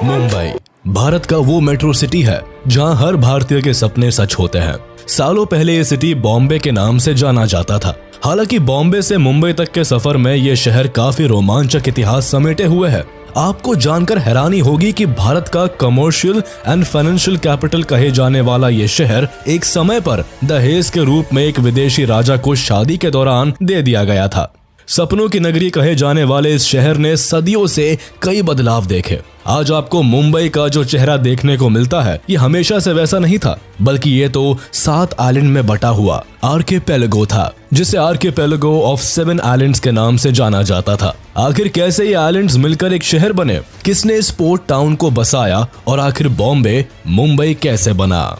मुंबई भारत का वो metro city है जहां हर भारतीय के सपने सच होते हैं। सालों पहले ये सिटी बॉम्बे के नाम से जाना जाता था। हालांकि बॉम्बे से मुंबई तक के सफर में ये शहर काफी रोमांचक इतिहास समेटे हुए है। आपको जानकर हैरानी होगी कि भारत का कमर्शियल एंड फाइनेंशियल कैपिटल कहे जाने वाला ये शहर एक समय पर दहेज के रूप में एक विदेशी राजा को शादी के दौरान दे दिया गया था। सपनों की नगरी कहे जाने वाले इस शहर ने सदियों से कई बदलाव देखे। आज आपको मुंबई का जो चेहरा देखने को मिलता है ये हमेशा से वैसा नहीं था, बल्कि ये तो 7 आइलैंड में बटा हुआ आर्किपेलागो था, जिसे आर्किपेलागो ऑफ 7 आइलैंड्स के नाम से जाना जाता था। आखिर कैसे ये आइलैंड्स मिलकर एक शहर बने, किसने इस पोर्ट टाउन को बसाया और आखिर बॉम्बे मुंबई कैसे बना।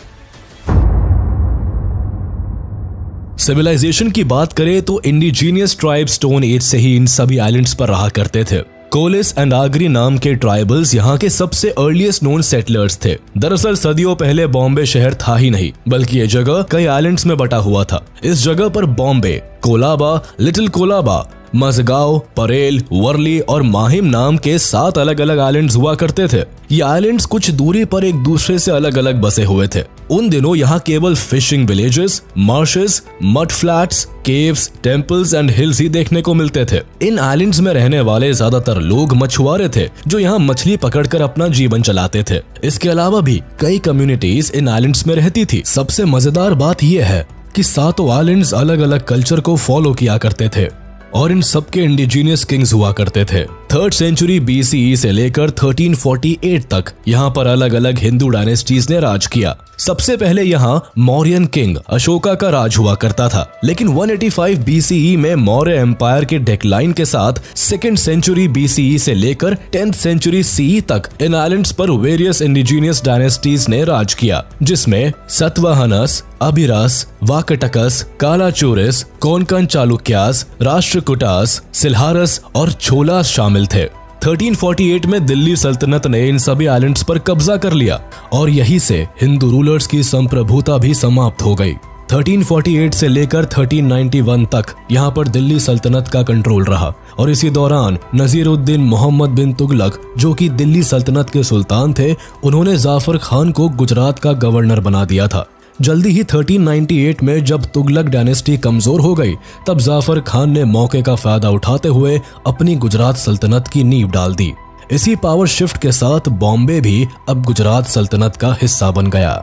सिविलाइजेशन की बात करें तो इंडिजीनियस ट्राइब स्टोन एज से ही इन सभी आइलैंड्स पर रहा करते थे। कोलिस एंड आगरी नाम के ट्राइबल्स यहाँ के सबसे अर्लीस्ट नोन सेटलर्स थे। दरअसल सदियों पहले बॉम्बे शहर था ही नहीं, बल्कि ये जगह कई आइलैंड्स में बटा हुआ था। इस जगह पर बॉम्बे, कोलाबा, लिटिल कोलाबा, मजगांव, परेल, वर्ली और माहिम नाम के 7 अलग अलग आइलैंड्स हुआ करते थे। ये आइलैंड्स कुछ दूरी पर एक दूसरे से अलग अलग बसे हुए थे। उन दिनों यहाँ केवल fishing villages, marshes, mud flats, caves, temples and hills ही देखने को मिलते थे। इन आइलैंड्स में रहने वाले ज्यादातर लोग मछुआरे थे जो यहाँ मछली पकड़कर अपना जीवन चलाते थे। इसके अलावा भी कई कम्युनिटीज इन आइलैंड्स में रहती थी। सबसे मजेदार बात यह है कि 7 आइलैंड्स अलग अलग कल्चर को फॉलो किया करते थे और इन सबके इंडिजीनियस किंग्स हुआ करते थे। 3rd सेंचुरी BCE से लेकर 1348 तक यहाँ पर अलग अलग हिंदू डायनेस्टीज ने राज किया। सबसे पहले यहाँ मौर्यन किंग अशोका का राज हुआ करता था, लेकिन 185 BCE में मौर्य एम्पायर के डिक्लाइन के साथ 2nd सेंचुरी BCE से लेकर 10th सेंचुरी CE तक इन आइलैंड्स पर वेरियस इंडिजीनियस डायनेस्टीज ने राज किया, जिसमें सतवाहनस, अभिरास, वाकटकस, कालाचूरिस, कोंकण चालुक्यास, राष्ट्रकूटास, सिल्हारस और छोलास शामिल थे। 1348 में दिल्ली सल्तनत ने इन सभी आइलैंड्स पर कब्जा कर लिया और यहीं से हिंदू रूलर्स की संप्रभुता भी समाप्त हो गई। 1348 से लेकर 1391 तक यहाँ पर दिल्ली सल्तनत का कंट्रोल रहा और इसी दौरान नजीरुद्दीन मोहम्मद बिन तुगलक, जो कि दिल्ली सल्तनत के सुल्तान थे, उन्होंने जाफर खान को गुजरात का गवर्नर बना दिया था। जल्दी ही 1398 में जब तुगलक डायनेस्टी कमजोर हो गई, तब जाफर खान ने मौके का फायदा उठाते हुए अपनी गुजरात सल्तनत की नींव डाल दी। इसी पावर शिफ्ट के साथ बॉम्बे भी अब गुजरात सल्तनत का हिस्सा बन गया।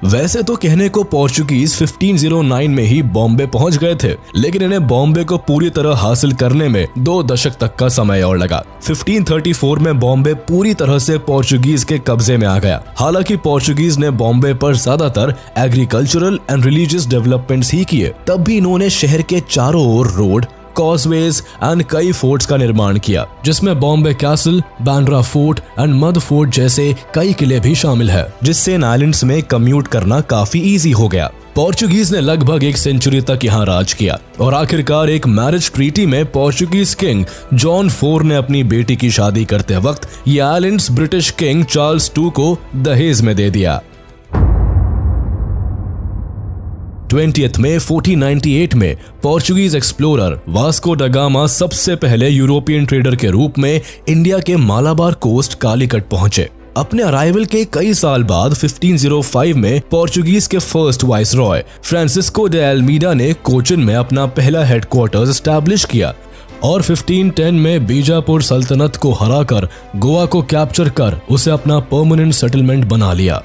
वैसे तो कहने को पोर्चुगीज 1509 में ही बॉम्बे पहुंच गए थे, लेकिन इन्हें बॉम्बे को पूरी तरह हासिल करने में 2 दशक तक का समय और लगा। 1534 में बॉम्बे पूरी तरह से पोर्चुगीज के कब्जे में आ गया। हालांकि पोर्चुगीज ने बॉम्बे पर ज्यादातर एग्रीकल्चरल एंड रिलीजियस डेवलपमेंट्स ही किए, तब भी इन्होंने शहर के चारों ओर रोड, कॉजवेज एंड कई फोर्ट्स का निर्माण किया, जिसमें Bombay castle, Bandra fort and mud fort जैसे कई किले भी शामिल है, जिससे इन आइलैंड्स में कम्यूट करना काफी इजी हो गया। पोर्चुगीज ने लगभग 1 सेंचुरी तक यहाँ राज किया और आखिरकार एक मैरिज ट्रीटी में पोर्चुगीज किंग जॉन 4 ने अपनी बेटी की शादी करते वक्त ये आइलैंड्स ब्रिटिश किंग चार्ल्स 2 को दहेज में दे दिया। 20th में 1498 में Portuguese explorer Vasco da Gama सबसे पहले यूरोपियन ट्रेडर के रूप में इंडिया के मालाबार कोस्ट कालीकट पहुंचे। अपने अराइवल के कई साल बाद 1505 में पोर्चुगीज के first viceroy Francisco de Almeida ने कोचिन में अपना पहला हेडक्वार्टर्स एस्टैब्लिश किया और 1510 में बीजापुर सल्तनत को हराकर गोवा को कैप्चर कर उसे अपना परमानेंट सेटलमेंट बना लिया।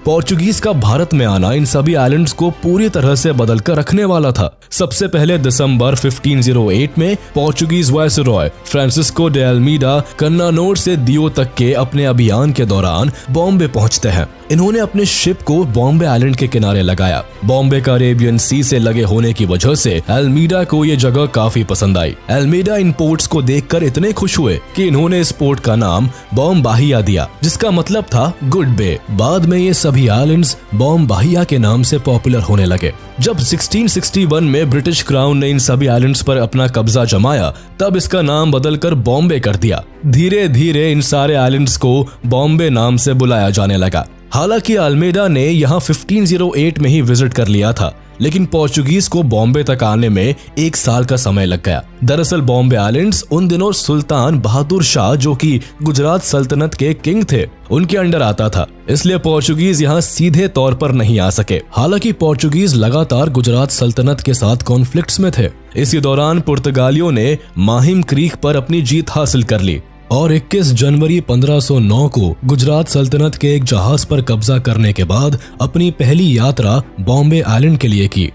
पोर्चुगीज का भारत में आना इन सभी आइलैंड्स को पूरी तरह से बदल कर रखने वाला था। सबसे पहले दिसंबर 1508 में Portuguese viceroy Francisco de Almeida Cannanore से दियो तक के अपने अभियान के दौरान बॉम्बे पहुंचते हैं। इन्होंने अपने शिप को बॉम्बे आइलैंड के किनारे लगाया। बॉम्बे का अरेबियन सी से लगे होने की वजह से अल्मीडा को ये जगह काफी पसंद आई। अल्मीडा इन पोर्ट्स को देखकर इतने खुश हुए कि इन्होंने इस पोर्ट का नाम बॉम्बाहिया दिया, जिसका मतलब था गुड बे। बाद में ये सभी आइलैंड्स बॉम्बाहिया के नाम से पॉपुलर होने लगे। जब 1661 में ब्रिटिश क्राउन ने इन सभी आइलैंड्स पर अपना कब्जा जमाया, तब इसका नाम बदलकर बॉम्बे कर दिया। धीरे धीरे इन सारे आइलैंड्स को बॉम्बे नाम से बुलाया जाने लगा। हालांकि अल्मीडा ने यहाँ 1508 में ही विजिट कर लिया था, लेकिन पोर्चुगीज को बॉम्बे तक आने में 1 साल का समय लग गया। दरअसल बॉम्बे आइलैंड्स उन दिनों सुल्तान बहादुर शाह, जो कि गुजरात सल्तनत के किंग थे, उनके अंडर आता था, इसलिए पोर्चुगीज यहाँ सीधे तौर पर नहीं आ सके। हालांकि पोर्चुगीज लगातार गुजरात सल्तनत के साथ कॉन्फ्लिक्ट्स में थे। इसी दौरान पुर्तगालियों ने माहिम क्रीक पर अपनी जीत हासिल कर ली और 21 जनवरी 1509 को गुजरात सल्तनत के एक जहाज पर कब्जा करने के बाद अपनी पहली यात्रा बॉम्बे आइलैंड के लिए की।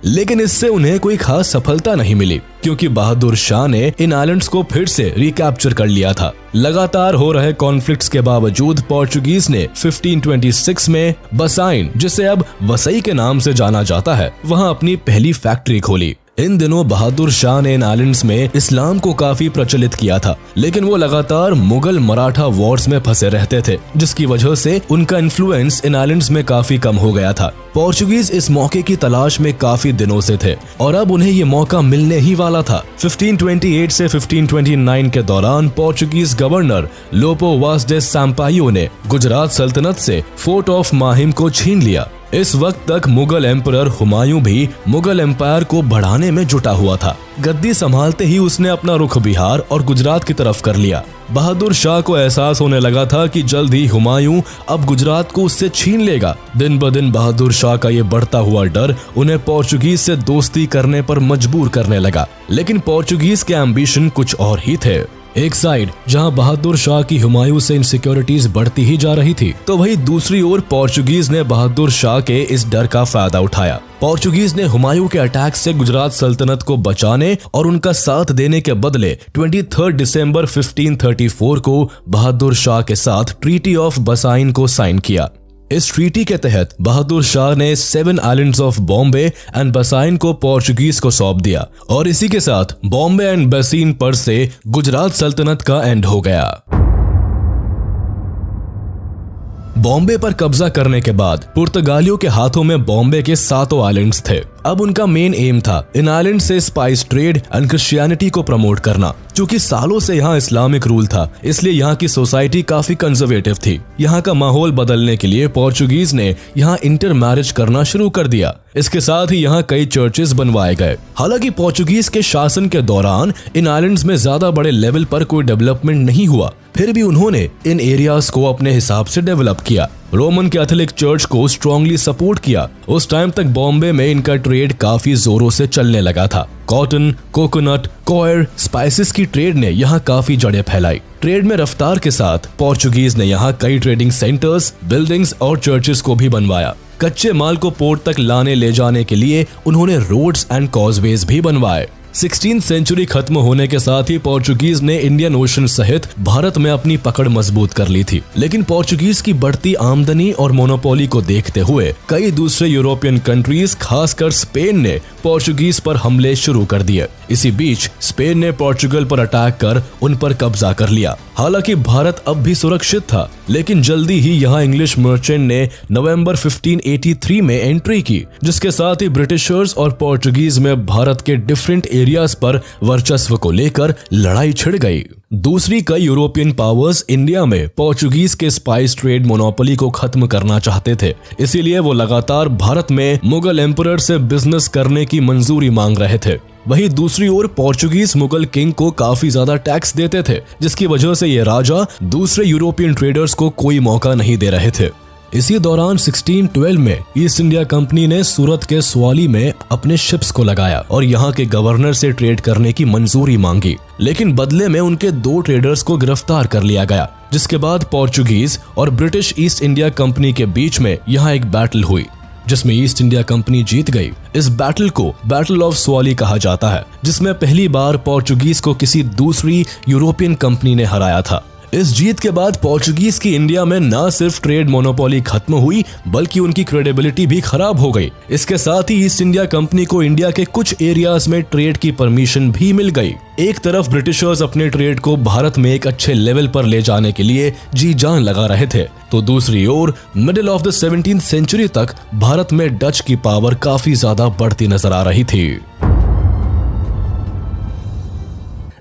लेकिन इससे उन्हें कोई खास सफलता नहीं मिली, क्योंकि बहादुर शाह ने इन आइलैंड्स को फिर से रिकैप्चर कर लिया था। लगातार हो रहे कॉन्फ्लिक्ट्स के बावजूद पोर्चुगीज ने 1526 में बसाइन, जिसे अब वसई के नाम से जाना जाता है, वहां अपनी पहली फैक्ट्री खोली। इन दिनों बहादुर शाह ने इन आइलैंड्स में इस्लाम को काफी प्रचलित किया था, लेकिन वो लगातार मुगल मराठा वॉर्स में फंसे रहते थे, जिसकी वजह से उनका इन्फ्लुएंस इन आइलैंड्स में काफी कम हो गया था। पोर्चुगीज इस मौके की तलाश में काफी दिनों से थे और अब उन्हें ये मौका मिलने ही वाला था। 1528 से 1529 के दौरान पोर्चुगीज गवर्नर लोपो वास डे सैम्पायो ने गुजरात सल्तनत से फोर्ट ऑफ माहिम को छीन लिया। इस वक्त तक मुगल एम्परर हुमायूं भी मुगल एम्पायर को बढ़ाने में जुटा हुआ था। गद्दी संभालते ही उसने अपना रुख बिहार और गुजरात की तरफ कर लिया। बहादुर शाह को एहसास होने लगा था कि जल्द ही हुमायूं अब गुजरात को उससे छीन लेगा। दिन ब दिन बहादुर शाह का ये बढ़ता हुआ डर उन्हें पोर्चुगीज से दोस्ती करने पर मजबूर करने लगा। लेकिन पोर्चुगीज के एम्बिशन कुछ और ही थे। एक साइड जहां बहादुर शाह की हुमायूं से इनसिक्योरिटीज बढ़ती ही जा रही थी, तो वहीं दूसरी ओर पोर्चुगीज ने बहादुर शाह के इस डर का फायदा उठाया। पोर्चुगीज ने हुमायूं के अटैक से गुजरात सल्तनत को बचाने और उनका साथ देने के बदले 23 दिसंबर 1534 को बहादुर शाह के साथ ट्रीटी ऑफ बसाइन को साइन किया। इस ट्रीटी के तहत बहादुर शाह ने 7 आइलैंड्स ऑफ बॉम्बे एंड बसाइन को पोर्चुगीज को सौंप दिया और इसी के साथ बॉम्बे एंड बसीन पर से गुजरात सल्तनत का एंड हो गया। बॉम्बे पर कब्जा करने के बाद पुर्तगालियों के हाथों में बॉम्बे के 7 आइलैंड्स थे। अब उनका मेन एम था इन आइलैंड से स्पाइस ट्रेड एंड क्रिश्चियनिटी को प्रमोट करना। क्योंकि सालों से यहाँ इस्लामिक रूल था, इसलिए यहाँ की सोसाइटी काफी कंजर्वेटिव थी। यहाँ का माहौल बदलने के लिए पोर्चुगीज ने यहाँ इंटर मैरिज करना शुरू कर दिया। इसके साथ ही यहाँ कई चर्चेस बनवाए गए। हालांकि पोर्चुगीज के शासन के दौरान इन आइलैंड्स में ज्यादा बड़े लेवल पर कोई डेवलपमेंट नहीं हुआ, फिर भी उन्होंने इन एरियाज को अपने हिसाब से डेवलप किया। रोमन कैथोलिक चर्च को स्ट्रांगली सपोर्ट किया। उस टाइम तक बॉम्बे में इनका ट्रेड काफी जोरों से चलने लगा था। कॉटन, कोकोनट, कॉयर, स्पाइसेस की ट्रेड ने यहाँ काफी जड़ें फैलाई। ट्रेड में रफ्तार के साथ पोर्चुगीज ने यहाँ कई ट्रेडिंग सेंटर्स, बिल्डिंग्स और चर्चेस को भी बनवाया। कच्चे माल को पोर्ट तक लाने ले जाने के लिए उन्होंने रोड्स एंड कॉजवेज भी बनवाए। 16th सेंचुरी खत्म होने के साथ ही पोर्चुगीज ने इंडियन ओशन सहित भारत में अपनी पकड़ मजबूत कर ली थी। लेकिन पोर्चुगीज की बढ़ती आमदनी और मोनोपोली को देखते हुए कई दूसरे यूरोपियन कंट्रीज, खासकर स्पेन ने पोर्चुगीज पर हमले शुरू कर दिए। इसी बीच स्पेन ने पोर्चुगल पर अटैक कर उन पर कब्जा कर लिया। हालांकि भारत अब भी सुरक्षित था, लेकिन जल्दी ही यहाँ इंग्लिश मर्चेंट ने नवंबर 1583 में एंट्री की, जिसके साथ ही ब्रिटिशर्स और पोर्चुगीज में भारत के डिफरेंट एरियाज पर वर्चस्व को लेकर लड़ाई छिड़ गई। दूसरी कई यूरोपियन पावर्स इंडिया में पोर्चुगीज के स्पाइस ट्रेड मोनोपोली को खत्म करना चाहते थे, इसीलिए वो लगातार भारत में मुगल एम्परर से बिजनेस करने की मंजूरी मांग रहे थे। वहीं दूसरी ओर पोर्चुगीज मुगल किंग को काफी ज्यादा टैक्स देते थे, जिसकी वजह से ये राजा दूसरे यूरोपियन ट्रेडर्स को कोई मौका नहीं दे रहे थे। इसी दौरान 1612 में ईस्ट इंडिया कंपनी ने सूरत के स्वाली में अपने शिप्स को लगाया और यहाँ के गवर्नर से ट्रेड करने की मंजूरी मांगी, लेकिन बदले में उनके 2 ट्रेडर्स को गिरफ्तार कर लिया गया, जिसके बाद पोर्चुगीज और ब्रिटिश ईस्ट इंडिया कंपनी के बीच में यहाँ एक बैटल हुई, जिसमें ईस्ट इंडिया कंपनी जीत गई। इस बैटल को बैटल ऑफ स्वाली कहा जाता है, जिसमें पहली बार पोर्चुगीज को किसी दूसरी यूरोपियन कंपनी ने हराया था। इस जीत के बाद पोर्चुगीज की इंडिया में न सिर्फ ट्रेड मोनोपोली खत्म हुई, बल्कि उनकी क्रेडिबिलिटी भी खराब हो गई। इसके साथ ही ईस्ट इंडिया कंपनी को इंडिया के कुछ एरियाज में ट्रेड की परमिशन भी मिल गई। एक तरफ ब्रिटिशर्स अपने ट्रेड को भारत में एक अच्छे लेवल पर ले जाने के लिए जी जान लगा रहे थे, तो दूसरी ओर middle of the 17th century तक भारत में डच की पावर काफी ज्यादा बढ़ती नजर आ रही थी।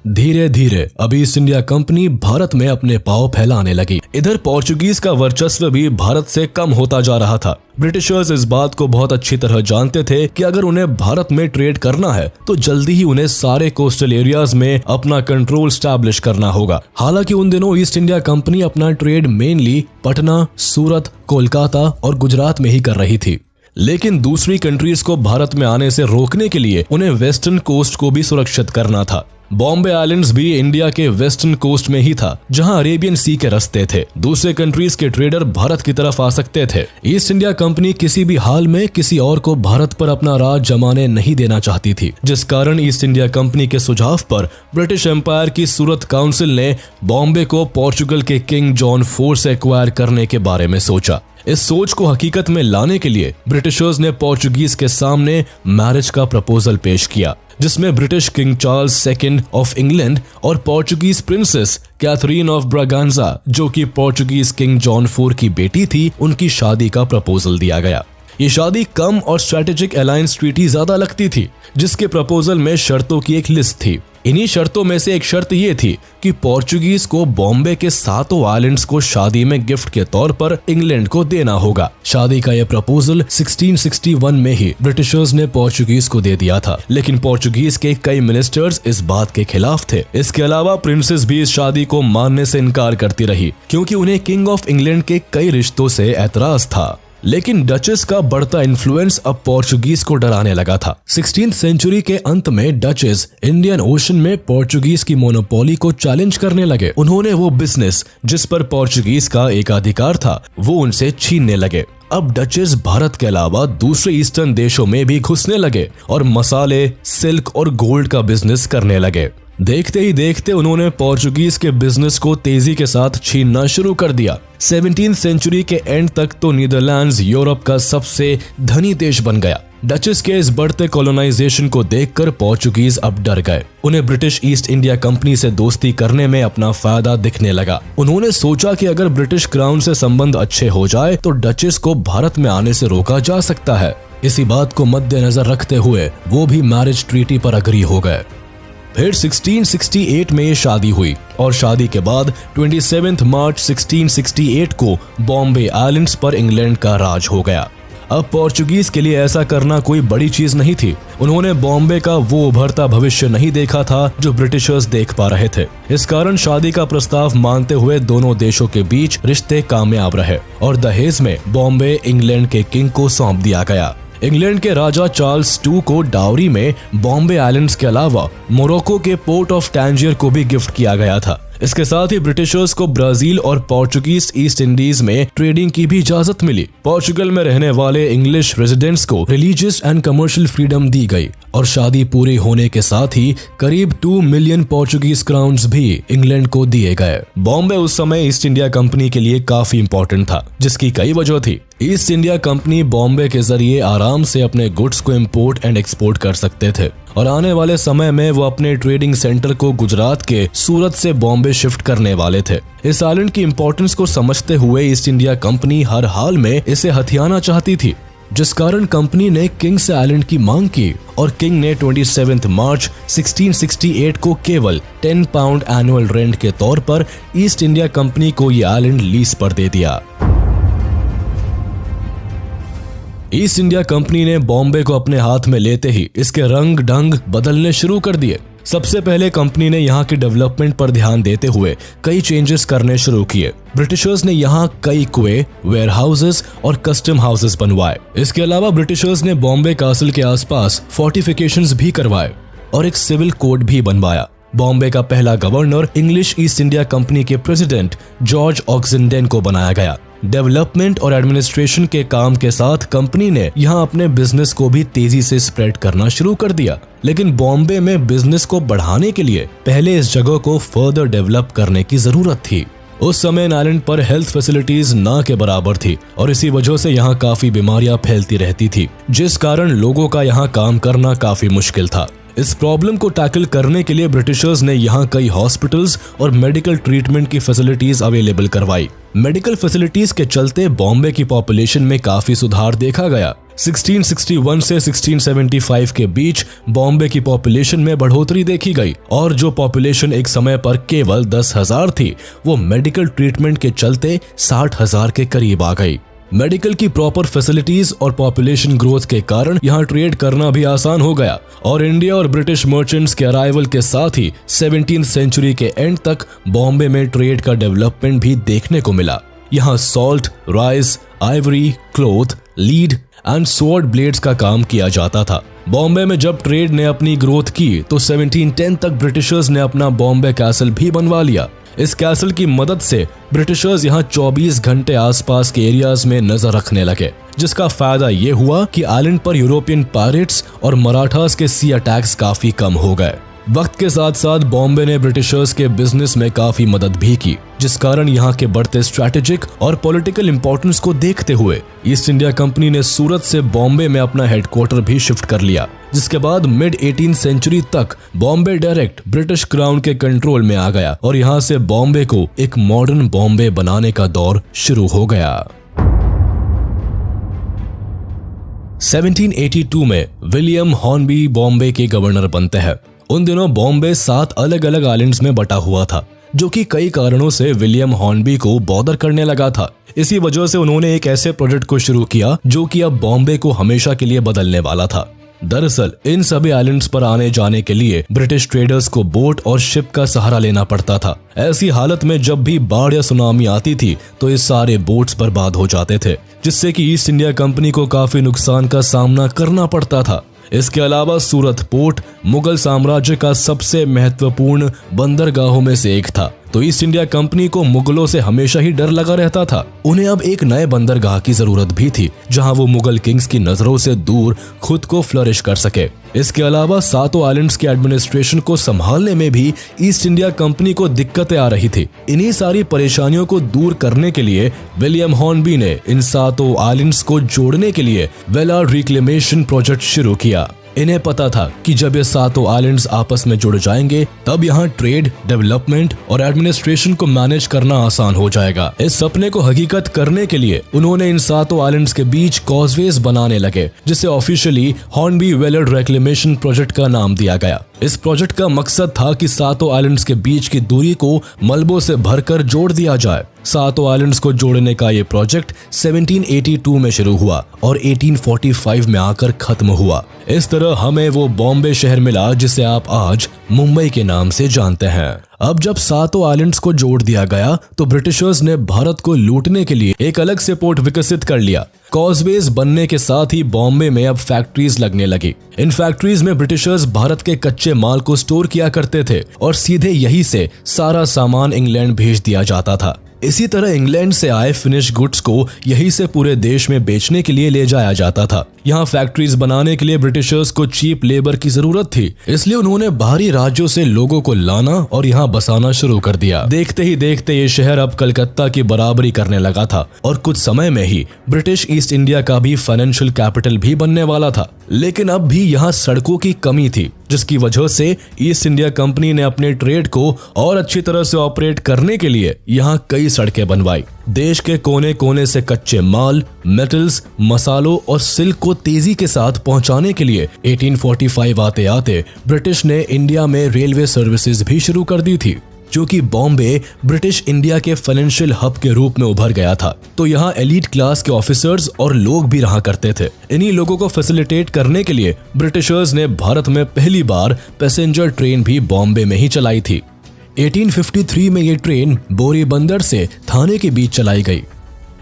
धीरे धीरे अब ईस्ट इंडिया कंपनी भारत में अपने पांव फैलाने लगी। इधर पोर्चुगीज का वर्चस्व भी भारत से कम होता जा रहा था। ब्रिटिशर्स इस बात को बहुत अच्छी तरह जानते थे कि अगर उन्हें भारत में ट्रेड करना है तो जल्दी ही उन्हें सारे कोस्टल एरियाज में अपना कंट्रोल स्टैब्लिश करना होगा। हालांकि उन दिनों ईस्ट इंडिया कंपनी अपना ट्रेड मेनली पटना, सूरत, कोलकाता और गुजरात में ही कर रही थी, लेकिन दूसरी कंट्रीज को भारत में आने से रोकने के लिए उन्हें वेस्टर्न कोस्ट को भी सुरक्षित करना था। बॉम्बे आइलैंड्स भी इंडिया के वेस्टर्न कोस्ट में ही था, जहां अरेबियन सी के रास्ते थे। दूसरे कंट्रीज के ट्रेडर भारत की तरफ आ सकते थे। ईस्ट इंडिया कंपनी किसी भी हाल में किसी और को भारत पर अपना राज जमाने नहीं देना चाहती थी, जिस कारण ईस्ट इंडिया कंपनी के सुझाव पर ब्रिटिश एम्पायर की सूरत काउंसिल ने बॉम्बे को पोर्चुगल के किंग जॉन 4 से एक्वायर करने के बारे में सोचा। इस सोच को हकीकत में लाने के लिए ब्रिटिशर्स ने पोर्चुगीज के सामने मैरिज का प्रपोजल पेश किया, जिसमें British king Charles second of England और Portuguese princess Catherine of Braganza, जो कि पोर्चुगीज किंग जॉन 4 की बेटी थी, उनकी शादी का प्रपोजल दिया गया। ये शादी कम और स्ट्रेटेजिक अलायंस ट्रीटी ज्यादा लगती थी, जिसके प्रपोजल में शर्तों की एक लिस्ट थी। इन्हीं शर्तों में से एक शर्त ये थी कि पोर्चुगीज को बॉम्बे के 7 आइलैंड्स को शादी में गिफ्ट के तौर पर इंग्लैंड को देना होगा। शादी का यह प्रपोजल 1661 में ही ब्रिटिशर्स ने पोर्चुगीज को दे दिया था, लेकिन पोर्चुगीज के कई मिनिस्टर्स इस बात के खिलाफ थे। इसके अलावा प्रिंसेस भी इस शादी को मानने से इनकार करती रही, क्योंकि उन्हें किंग ऑफ इंग्लैंड के कई रिश्तों से ऐतराज था। लेकिन डचेस का बढ़ता इन्फ्लुएंस अब पोर्चुगीज को डराने लगा था। 16th सेंचुरी के अंत में डचेस इंडियन ओशन में पोर्चुगीज की मोनोपोली को चैलेंज करने लगे। उन्होंने वो बिजनेस जिस पर पोर्चुगीज का एकाधिकार था वो उनसे छीनने लगे। अब डचेस भारत के अलावा दूसरे ईस्टर्न देशों में भी घुसने लगे और मसाले, सिल्क और गोल्ड का बिजनेस करने लगे। देखते ही देखते उन्होंने पोर्चुगीज के बिजनेस को तेजी के साथ छीनना शुरू कर दिया। 17th सेंचुरी के एंड तक तो नीदरलैंड्स यूरोप का सबसे धनी देश बन गया। डचेस के इस बढ़ते कॉलोनाइजेशन को देखकर पोर्चुगीज अब डर गए। उन्हें ब्रिटिश ईस्ट इंडिया कंपनी से दोस्ती करने में अपना फायदा दिखने लगा। उन्होंने सोचा कि अगर ब्रिटिश क्राउन से संबंध अच्छे हो जाए तो डचेस को भारत में आने से रोका जा सकता है। इसी बात को मद्देनजर रखते हुए वो भी मैरिज ट्रीटी पर अग्री हो गए। फिर 1668 में ये शादी हुई और शादी के बाद 27 मार्च 1668 को बॉम्बे आइलैंड्स पर इंग्लैंड का राज हो गया। अब पोर्चुगीज के लिए ऐसा करना कोई बड़ी चीज नहीं थी। उन्होंने बॉम्बे का वो उभरता भविष्य नहीं देखा था जो ब्रिटिशर्स देख पा रहे थे। इस कारण शादी का प्रस्ताव मानते हुए दोनों देशों के बीच रिश्ते कामयाब रहे और दहेज में बॉम्बे इंग्लैंड के किंग को सौंप दिया गया। इंग्लैंड के राजा चार्ल्स II को डाउरी में बॉम्बे आइलैंड्स के अलावा मोरक्को के पोर्ट ऑफ टैंजियर को भी गिफ्ट किया गया था। इसके साथ ही ब्रिटिशर्स को ब्राजील और पोर्चुगीज ईस्ट इंडीज में ट्रेडिंग की भी इजाजत मिली। पोर्चुगल में रहने वाले इंग्लिश रेजिडेंट्स को रिलीजियस एंड कमर्शियल फ्रीडम दी गई और शादी पूरी होने के साथ ही करीब 2 मिलियन पोर्चुगीज क्राउन्स भी इंग्लैंड को दिए गए। बॉम्बे उस समय ईस्ट इंडिया कंपनी के लिए काफी इंपॉर्टेंट था, जिसकी कई वजह थी। ईस्ट इंडिया कंपनी बॉम्बे के जरिए आराम से अपने गुड्स को इंपोर्ट एंड एक्सपोर्ट कर सकते थे और आने वाले समय में वो अपने ट्रेडिंग सेंटर को गुजरात के सूरत से बॉम्बे शिफ्ट करने वाले थे। इस आइलैंड की इंपॉर्टेंस को समझते हुए ईस्ट इंडिया कंपनी हर हाल में इसे हथियाना चाहती थी, जिस कारण कंपनी ने किंग से आइलैंड की मांग की और किंग ने 27 मार्च 1668 को केवल 10 पाउंड एनुअल रेंट के तौर पर ईस्ट इंडिया कंपनी को ये आइलैंड लीज पर दे दिया। ईस्ट इंडिया कंपनी ने बॉम्बे को अपने हाथ में लेते ही इसके रंग ढंग बदलने शुरू कर दिए। सबसे पहले कंपनी ने यहाँ के डेवलपमेंट पर ध्यान देते हुए कई चेंजेस करने शुरू किए। ब्रिटिशर्स ने यहाँ कई कुएं, वेयर हाउसेस और कस्टम हाउसेस बनवाए। इसके अलावा ब्रिटिशर्स ने बॉम्बे कासल के आसपास फोर्टिफिकेशंस भी करवाए और एक सिविल कोड भी बनवाया। बॉम्बे का पहला governor English east India company के प्रेसिडेंट जॉर्ज ऑक्सेंडेन को बनाया गया। डेवलपमेंट और एडमिनिस्ट्रेशन के काम के साथ कंपनी ने यहाँ अपने बिजनेस को भी तेजी से स्प्रेड करना शुरू कर दिया। लेकिन बॉम्बे में बिजनेस को बढ़ाने के लिए पहले इस जगह को फर्दर डेवलप करने की जरूरत थी। उस समय आइलैंड पर हेल्थ फैसिलिटीज ना के बराबर थी और इसी वजह से यहाँ काफी बीमारियां फैलती रहती थी, जिस कारण लोगों का यहाँ काम करना काफी मुश्किल था। इस प्रॉब्लम को टैकल करने के लिए ब्रिटिशर्स ने यहाँ कई हॉस्पिटल्स और मेडिकल ट्रीटमेंट की फैसिलिटीज अवेलेबल करवाई। मेडिकल फैसिलिटीज के चलते बॉम्बे की पॉपुलेशन में काफी सुधार देखा गया। 1661 से 1675 के बीच बॉम्बे की पॉपुलेशन में बढ़ोतरी देखी गई और जो पॉपुलेशन एक समय पर केवल 10,000 थी वो मेडिकल ट्रीटमेंट के चलते 60,000 के करीब आ गई। मेडिकल की प्रॉपर फैसिलिटीज और पॉपुलेशन ग्रोथ के कारण यहाँ ट्रेड करना भी आसान हो गया और इंडिया और ब्रिटिश मर्चेंट्स के अराइवल के साथ ही 17वीं सेंचुरी के एंड तक बॉम्बे में ट्रेड का डेवलपमेंट भी देखने को मिला। यहाँ salt, rice, Ivory, cloth, lead and sword blades का काम किया जाता था। बॉम्बे में जब ट्रेड ने अपनी ग्रोथ की तो 1710 तक ब्रिटिशर्स ने अपना बॉम्बे कैसल भी बनवा लिया। इस कैसल की मदद से ब्रिटिशर्स यहाँ 24 घंटे आसपास के एरियाज में नजर रखने लगे, जिसका फायदा ये हुआ कि आइलैंड पर यूरोपियन पायरेट्स और मराठास के सी अटैक्स काफी कम हो गए। वक्त के साथ साथ बॉम्बे ने ब्रिटिशर्स के बिजनेस में काफी मदद भी की, जिस कारण यहाँ के बढ़ते स्ट्रैटेजिक और पॉलिटिकल इंपॉर्टेंस को देखते हुए ईस्ट इंडिया कंपनी ने सूरत से बॉम्बे में अपना हेडक्वार्टर भी शिफ्ट कर लिया, जिसके बाद मिड 18वीं सेंचुरी तक बॉम्बे डायरेक्ट ब्रिटिश क्राउन के कंट्रोल में आ गया और यहाँ से बॉम्बे को एक मॉडर्न बॉम्बे बनाने का दौर शुरू हो गया। 1782 में विलियम हॉर्नबी बॉम्बे के गवर्नर बनते हैं। उन दिनों बॉम्बे 7 अलग अलग आइलैंड्स में बटा हुआ था, जो कि कई कारणों से विलियम हॉर्नबी को बॉदर करने लगा था। इसी वजह से उन्होंने एक ऐसे प्रोजेक्ट को शुरू किया जो कि अब बॉम्बे को हमेशा के लिए बदलने वाला था। दरअसल इन सभी आइलैंड्स पर आने जाने के लिए ब्रिटिश ट्रेडर्स को बोट और शिप का सहारा लेना पड़ता था। ऐसी हालत में जब भी बाढ़ या सुनामी आती थी तो ये सारे बोट्स बर्बाद हो जाते थे, जिससे कि ईस्ट इंडिया कंपनी को काफी नुकसान का सामना करना पड़ता था। इसके अलावा सूरत पोर्ट मुगल साम्राज्य का सबसे महत्वपूर्ण बंदरगाहों में से एक था, तो ईस्ट इंडिया कंपनी को मुगलों से हमेशा ही डर लगा रहता था। उन्हें अब एक नए बंदरगाह की जरूरत भी थी जहां वो मुगल किंग्स की नजरों से दूर खुद को फ्लरिश कर सके। इसके अलावा 7 आइलैंड्स के एडमिनिस्ट्रेशन को संभालने में भी ईस्ट इंडिया कंपनी को दिक्कतें आ रही थी। इन्हीं सारी परेशानियों को दूर करने के लिए विलियम हॉर्नबी ने इन 7 आइलैंड्स को जोड़ने के लिए वेलार्ड रिक्लेमेशन प्रोजेक्ट शुरू किया। इन्हें पता था कि जब ये 7 आइलैंड्स आपस में जुड़ जाएंगे तब यहाँ ट्रेड, डेवलपमेंट और एडमिनिस्ट्रेशन को मैनेज करना आसान हो जाएगा। इस सपने को हकीकत करने के लिए उन्होंने इन 7 आइलैंड्स के बीच कॉजवेज बनाने लगे, जिसे ऑफिशियली हॉर्नबी वेलार्ड रिक्लेमेशन प्रोजेक्ट का नाम दिया गया। इस प्रोजेक्ट का मकसद था कि 7 आइलैंड्स के बीच की दूरी को मलबों से भरकर जोड़ दिया जाए। 7 आइलैंड्स को जोड़ने का ये प्रोजेक्ट 1782 में शुरू हुआ और 1845 में आकर खत्म हुआ। इस तरह हमें वो बॉम्बे शहर मिला जिसे आप आज मुंबई के नाम से जानते हैं। अब जब 7 आइलैंड्स को जोड़ दिया गया तो ब्रिटिशर्स ने भारत को लूटने के लिए एक अलग से पोर्ट विकसित कर लिया। कॉजवेज बनने के साथ ही बॉम्बे में अब फैक्ट्रीज लगने लगी। इन फैक्ट्रीज में ब्रिटिशर्स भारत के कच्चे माल को स्टोर किया करते थे और सीधे यही से सारा सामान इंग्लैंड भेज दिया जाता था। इसी तरह इंग्लैंड से आए फिनिश गुड्स को यहीं से पूरे देश में बेचने के लिए ले जाया जाता था। यहाँ फैक्ट्रीज बनाने के लिए ब्रिटिशर्स को चीप लेबर की जरूरत थी, इसलिए उन्होंने बाहरी राज्यों से लोगों को लाना और यहाँ बसाना शुरू कर दिया। देखते ही देखते ये शहर अब कलकत्ता की बराबरी करने लगा था और कुछ समय में ही ब्रिटिश ईस्ट इंडिया का भी फाइनेंशियल कैपिटल भी बनने वाला था। लेकिन अब भी यहाँ सड़कों की कमी थी, जिसकी वजह से ईस्ट इंडिया कंपनी ने अपने ट्रेड को और अच्छी तरह से ऑपरेट करने के लिए यहाँ कई सड़कें बनवाई। देश के कोने कोने से कच्चे माल, मेटल्स, मसालों और सिल्क को तेजी के साथ पहुंचाने के लिए 1845 आते आते ब्रिटिश ने इंडिया में रेलवे सर्विसेज भी शुरू कर दी थी, जो कि बॉम्बे ब्रिटिश इंडिया के फाइनेंशियल हब के रूप में उभर गया था। तो यहाँ एलीट क्लास के ऑफिसर्स और लोग भी रहा करते थे। इन्हीं लोगों को फैसिलिटेट करने के लिए ब्रिटिशर्स ने भारत में पहली बार पैसेंजर ट्रेन भी बॉम्बे में ही चलाई थी। 1853 में ये ट्रेन बोरीबंदर से थाने के बीच चलाई गई।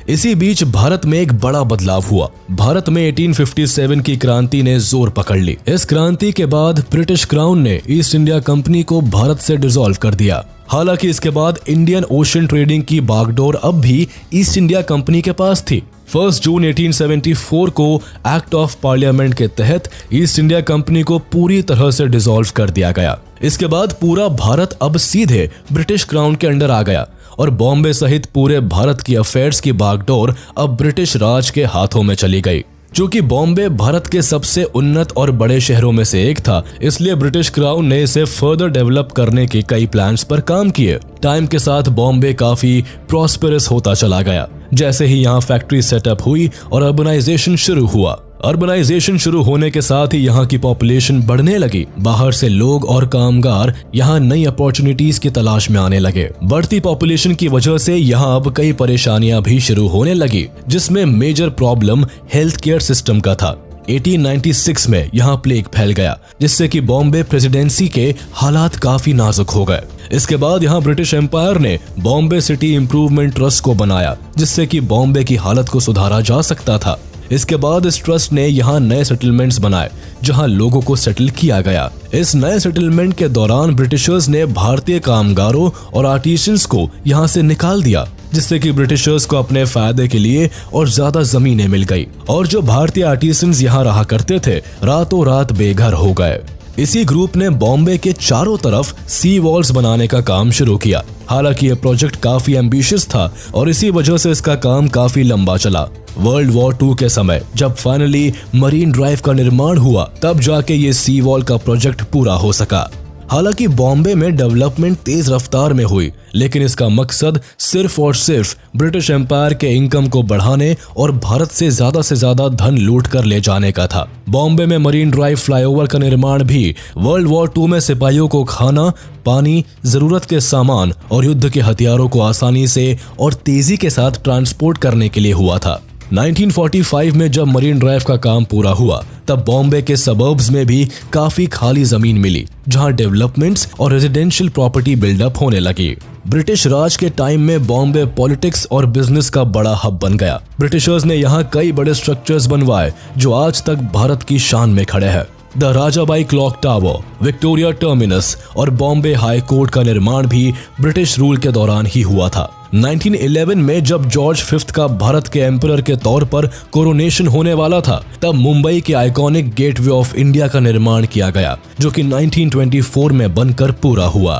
इसी बीच भारत में एक बड़ा बदलाव हुआ। भारत में 1857 की क्रांति ने जोर पकड़ ली। इस क्रांति के बाद ब्रिटिश क्राउन ने ईस्ट इंडिया कंपनी को भारत से डिसॉल्व कर दिया। हालांकि इसके बाद इंडियन ओशन ट्रेडिंग की बागडोर अब भी ईस्ट इंडिया कंपनी के पास थी। 1 जून 1874 को एक्ट ऑफ पार्लियामेंट के तहत ईस्ट इंडिया कंपनी को पूरी तरह से डिसॉल्व कर दिया गया। इसके बाद पूरा भारत अब सीधे ब्रिटिश क्राउन के अंडर आ गया और बॉम्बे सहित पूरे भारत की अफेयर्स की बागडोर अब ब्रिटिश राज के हाथों में चली गई। चूंकि बॉम्बे भारत के सबसे उन्नत और बड़े शहरों में से एक था, इसलिए ब्रिटिश क्राउन ने इसे फर्दर डेवलप करने के कई प्लान्स पर काम किए। टाइम के साथ बॉम्बे काफी प्रॉस्पेरस होता चला गया। जैसे ही यहाँ फैक्ट्री सेटअप हुई और अर्बनाइजेशन शुरू हुआ, अर्बनाइजेशन शुरू होने के साथ ही यहाँ की पॉपुलेशन बढ़ने लगी। बाहर से लोग और कामगार यहाँ नई अपॉर्चुनिटीज की तलाश में आने लगे। बढ़ती पॉपुलेशन की वजह से यहाँ अब कई परेशानियां भी शुरू होने लगी, जिसमें major problem health care system का था। 1896 में यहाँ प्लेग फैल गया, जिससे कि बॉम्बे प्रेसिडेंसी के हालात काफी नाजुक हो गए। इसके बाद यहाँ ब्रिटिश एम्पायर ने बॉम्बे सिटी इम्प्रूवमेंट ट्रस्ट को बनाया, जिससे कि बॉम्बे की हालत को सुधारा जा सकता था। इसके बाद इस ट्रस्ट ने यहाँ नए सेटलमेंट्स बनाए, जहाँ लोगों को सेटल किया गया। इस नए सेटलमेंट के दौरान ब्रिटिशर्स ने भारतीय कामगारों और आर्टिसंस को यहाँ से निकाल दिया, जिससे कि ब्रिटिशर्स को अपने फायदे के लिए और ज्यादा जमीनें मिल गई, और जो भारतीय आर्टिसंस यहाँ रहा करते थे रातों रात बेघर हो गए। इसी ग्रुप ने बॉम्बे के चारों तरफ सी वॉल्स बनाने का काम शुरू किया। हालांकि यह प्रोजेक्ट काफी एम्बिशियस था और इसी वजह से इसका काम काफी लंबा चला। वर्ल्ड वॉर 2 के समय जब फाइनली मरीन ड्राइव का निर्माण हुआ, तब जाके ये सी वॉल का प्रोजेक्ट पूरा हो सका। हालांकि बॉम्बे में डेवलपमेंट तेज रफ्तार में हुई, लेकिन इसका मकसद सिर्फ और सिर्फ ब्रिटिश एम्पायर के इनकम को बढ़ाने और भारत से ज्यादा धन लूट कर ले जाने का था। बॉम्बे में मरीन ड्राइव फ्लाईओवर का निर्माण भी वर्ल्ड वॉर 2 में सिपाहियों को खाना, पानी, जरूरत के सामान और युद्ध के हथियारों को आसानी से और तेजी के साथ ट्रांसपोर्ट करने के लिए हुआ था। 1945 में जब मरीन ड्राइव का काम पूरा हुआ, तब बॉम्बे के सबर्ब्स में भी काफी खाली जमीन मिली, जहां डेवलपमेंट्स और रेजिडेंशियल प्रॉपर्टी बिल्डअप होने लगी। ब्रिटिश राज के टाइम में बॉम्बे पॉलिटिक्स और बिजनेस का बड़ा हब बन गया। ब्रिटिशर्स ने यहाँ कई बड़े स्ट्रक्चर्स बनवाए जो आज तक भारत की शान में खड़े हैं। The Rajabai clock tower, Victoria terminus और बॉम्बे हाई कोर्ट का निर्माण भी ब्रिटिश रूल के दौरान ही हुआ था। 1911 में जब जॉर्ज 5th का भारत के एम्परर के तौर पर कोरोनेशन होने वाला था, तब मुंबई के आइकॉनिक गेटवे ऑफ इंडिया का निर्माण किया गया, जो कि 1924 में बनकर पूरा हुआ।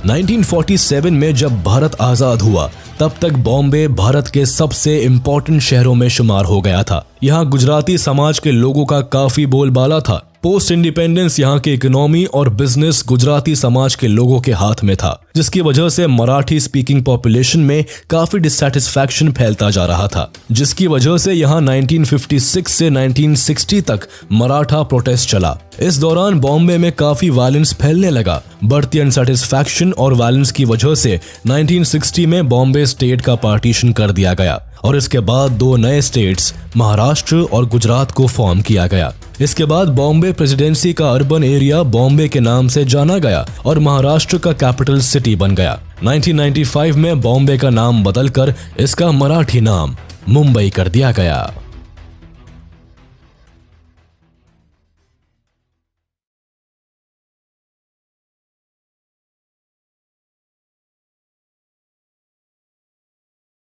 1947 में जब भारत आजाद हुआ, तब तक बॉम्बे भारत के सबसे इम्पोर्टेंट शहरों में शुमार हो गया था। यहाँ गुजराती समाज के लोगों का काफी बोलबाला था। पोस्ट इंडिपेंडेंस यहाँ की इकोनॉमी और बिजनेस गुजराती समाज के लोगों के हाथ में था, जिसकी वजह से मराठी स्पीकिंग पॉपुलेशन में काफी डिससैटिस्फैक्शन फैलता जा रहा था, जिसकी वजह से यहाँ 1956 से 1960 तक मराठा प्रोटेस्ट चला। इस दौरान बॉम्बे में काफी वायलेंस फैलने लगा। बढ़ती अनसैटिस्फैक्शन और वायलेंस की वजह से 1960 में बॉम्बे स्टेट का पार्टीशन कर दिया गया और इसके बाद 2 नए स्टेट्स महाराष्ट्र और गुजरात को फॉर्म किया गया। इसके बाद बॉम्बे प्रेसिडेंसी का अर्बन एरिया बॉम्बे के नाम से जाना गया और महाराष्ट्र का कैपिटल सिटी बन गया। 1995 में बॉम्बे का नाम बदलकर इसका मराठी नाम मुंबई कर दिया गया।